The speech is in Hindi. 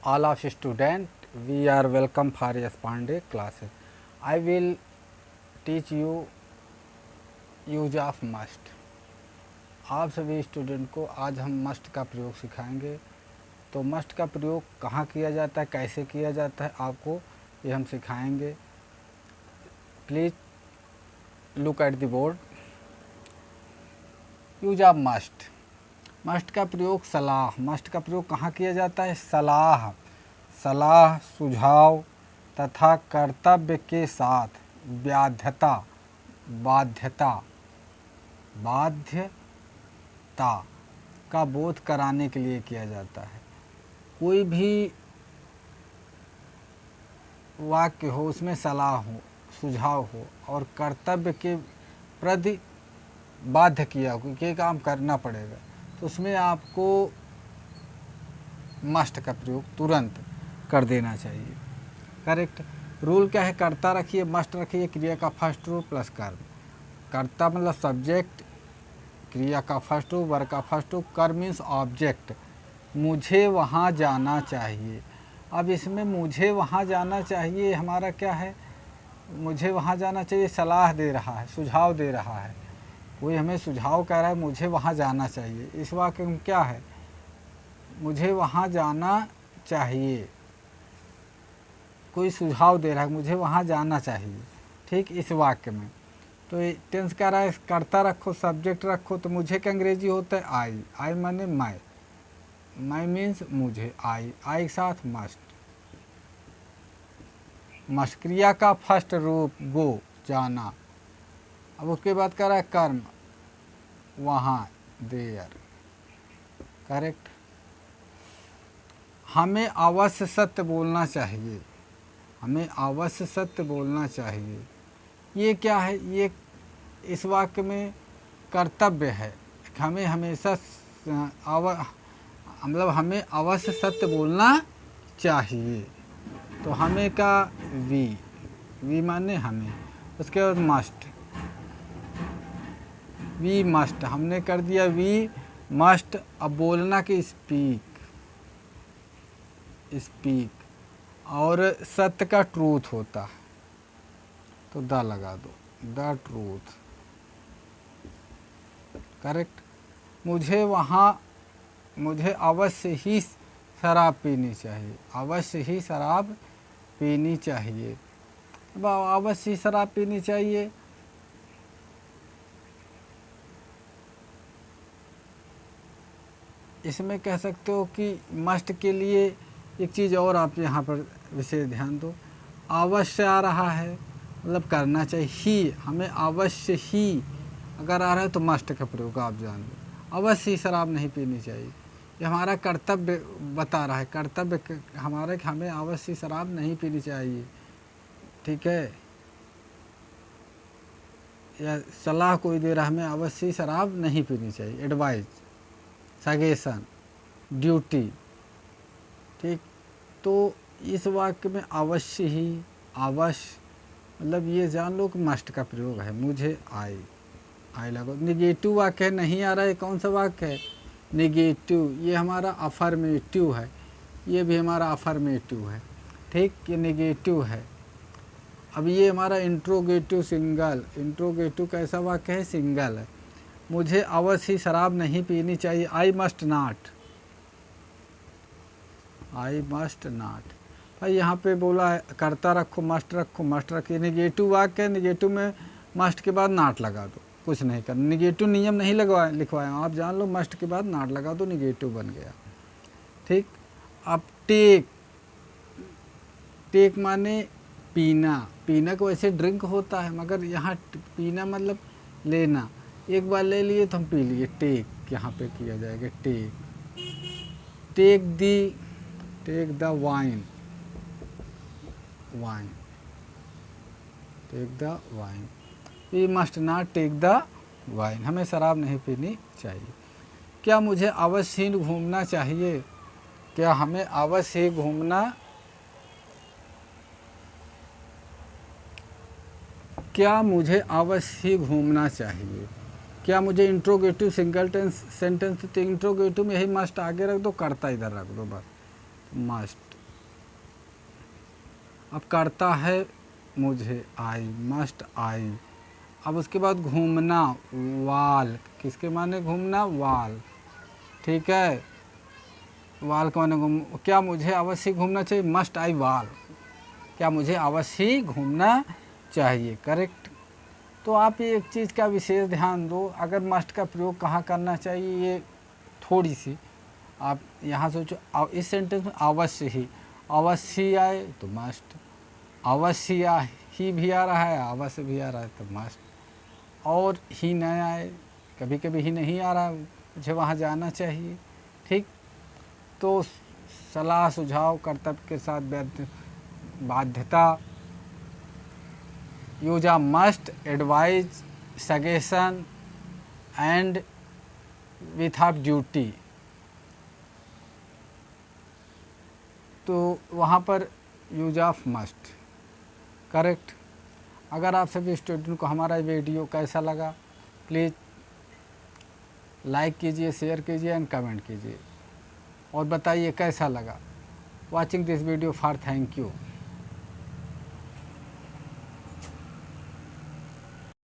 all of student, we are welcome for S. Pandey classes. I will teach you use of must. आप सभी स्टूडेंट को आज हम मस्ट का प्रयोग सिखाएंगे। तो मस्ट का प्रयोग कहाँ किया जाता है, कैसे किया जाता है, आपको ये हम सिखाएंगे। Please look at the board. Use of must. Must का प्रयोग सलाह। मस्ट का प्रयोग कहाँ किया जाता है? सलाह, सलाह, सुझाव तथा कर्तव्य के साथ बाध्यता, बाध्यता, बाध्यता का बोध कराने के लिए किया जाता है। कोई भी वाक्य हो, उसमें सलाह हो, सुझाव हो और कर्तव्य के प्रति बाध्य किया हो कि ये काम करना पड़ेगा, तो उसमें आपको मस्ट का प्रयोग तुरंत कर देना चाहिए। करेक्ट। रूल क्या है? कर्ता रखिए, मस्ट रखिए, क्रिया का फर्स्ट रूप प्लस कर्म। कर्ता मतलब सब्जेक्ट, क्रिया का फर्स्ट रूप, वर्ब का फर्स्ट रूप, कर्म मीन्स ऑब्जेक्ट। मुझे वहाँ जाना चाहिए। अब इसमें मुझे वहाँ जाना चाहिए हमारा क्या है? मुझे वहाँ जाना चाहिए सलाह दे रहा है, सुझाव दे रहा है। कोई हमें सुझाव कह रहा है मुझे वहाँ जाना चाहिए। इस वाक्य में क्या है? मुझे वहाँ जाना चाहिए। कोई सुझाव दे रहा है मुझे वहाँ जाना चाहिए। ठीक, इस वाक्य में तो टेंस कह रहा है कर्ता रखो, सब्जेक्ट रखो, तो मुझे क्या अंग्रेजी होता है? आई। आई माने मैं, मैं मीन्स मुझे, आई, आई के साथ मस्ट। मस्ट क्रिया का फर्स्ट रूप गो, जाना। अब उसके बाद कह रहा है कर्म, वहाँ, देयर। करेक्ट। हमें अवश्य सत्य बोलना चाहिए। हमें अवश्य सत्य बोलना चाहिए। ये क्या है? ये इस वाक्य में कर्तव्य है। हमें हमेशा मतलब हमें अवश्य सत्य बोलना चाहिए। तो हमें का वी माने हमें। उसके बाद मस्ट, वी मस्ट, हमने कर दिया वी मस्ट। अब बोलना कि स्पीक, स्पीक। और सत्य का ट्रूथ होता है तो द लगा दो, द ट्रूथ। करेक्ट। मुझे वहाँ, मुझे अवश्य ही शराब पीनी चाहिए। अवश्य ही शराब पीनी चाहिए। अब अवश्य ही शराब पीनी चाहिए, इसमें कह सकते हो कि मस्ट के लिए एक चीज़ और आप यहाँ पर विशेष ध्यान दो। अवश्य आ रहा है मतलब करना चाहिए। ही, हमें अवश्य ही अगर आ रहा है तो मस्ट का प्रयोग आप जान लो। अवश्य ही शराब नहीं पीनी चाहिए, ये हमारा कर्तव्य बता रहा है। कर्तव्य हमारा कि हमें अवश्य शराब नहीं पीनी चाहिए। ठीक है। या सलाह कोई दे रहा है हमें अवश्य शराब नहीं पीनी चाहिए। Advice, suggestion, duty. ठीक। तो इस वाक्य में अवश्य ही, अवश्य मतलब ये जान लो कि मस्ट का प्रयोग है। मुझे आई, आई लगो। निगेटिव वाक्य है, नहीं आ रहा है। कौन सा वाक्य है? निगेटिव। ये हमारा अफर्मेटिव है, ये भी हमारा अफर्मेटिव है। ठीक, ये निगेटिव है। अब ये हमारा इंट्रोगेटिव सिंगल। इंट्रोगेटिव कैसा वाक्य है? सिंगल है। मुझे अवश्य ही शराब नहीं पीनी चाहिए। I must not, I must not. भाई यहाँ पे बोला है कर्ता रखो, मस्ट रखो, मस्ट रखिए। निगेटिव वाक्य है, निगेटिव में मस्ट के बाद नॉट लगा दो, कुछ नहीं करना। निगेटिव नियम नहीं लगवाए लिखवाए, आप जान लो। मस्ट के बाद नॉट लगा दो, निगेटिव बन गया। ठीक। अब टेक, टेक माने पीना। पीना को वैसे ड्रिंक होता है, मगर यहाँ पीना मतलब लेना। एक बार ले लिए तो हम पी लिए। टेक यहाँ पे किया जाएगा। Take, take the, take the wine, wine, take the wine. We must not take the wine, हमें शराब नहीं पीनी चाहिए। क्या मुझे अवश्य ही घूमना चाहिए? क्या हमें अवश्य ही घूमना, क्या मुझे अवश्य ही घूमना चाहिए? क्या मुझे इंट्रोगेटिव सिंगल सेंटेंस, तो इंट्रोगेटिव में यही मस्ट आगे रख दो, कर्ता इधर रख दो, बस मस्ट। अब करता है मुझे, आई, मस्ट आई। अब उसके बाद घूमना, वाल, किसके माने घूमना, वाल, ठीक है। वाल का माने घूम, क्या मुझे अवश्य घूमना चाहिए, मस्ट आई वाल, क्या मुझे अवश्य ही घूमना चाहिए, करेक्ट। तो आप ये एक चीज़ का विशेष ध्यान दो, अगर मस्ट का प्रयोग कहाँ करना चाहिए, ये थोड़ी सी आप यहाँ सोचो। इस सेंटेंस में अवश्य ही, अवश्य आए तो मस्ट, अवश्य ही भी आ रहा है, अवश्य भी आ रहा है तो मस्ट, और ही न आए, कभी कभी ही नहीं आ रहा, मुझे वहाँ जाना चाहिए, ठीक। तो सलाह, सुझाव, कर्तव्य के साथ बाध्यता, use a must, advise, suggestion and width of duty. तो वहाँ पर यूज ऑफ मस्ट, करेक्ट। अगर आप सभी स्टूडेंट को हमारा वीडियो कैसा लगा, प्लीज़ लाइक कीजिए, शेयर कीजिए एंड कमेंट कीजिए और बताइए कैसा लगा। Watching this video for thank you.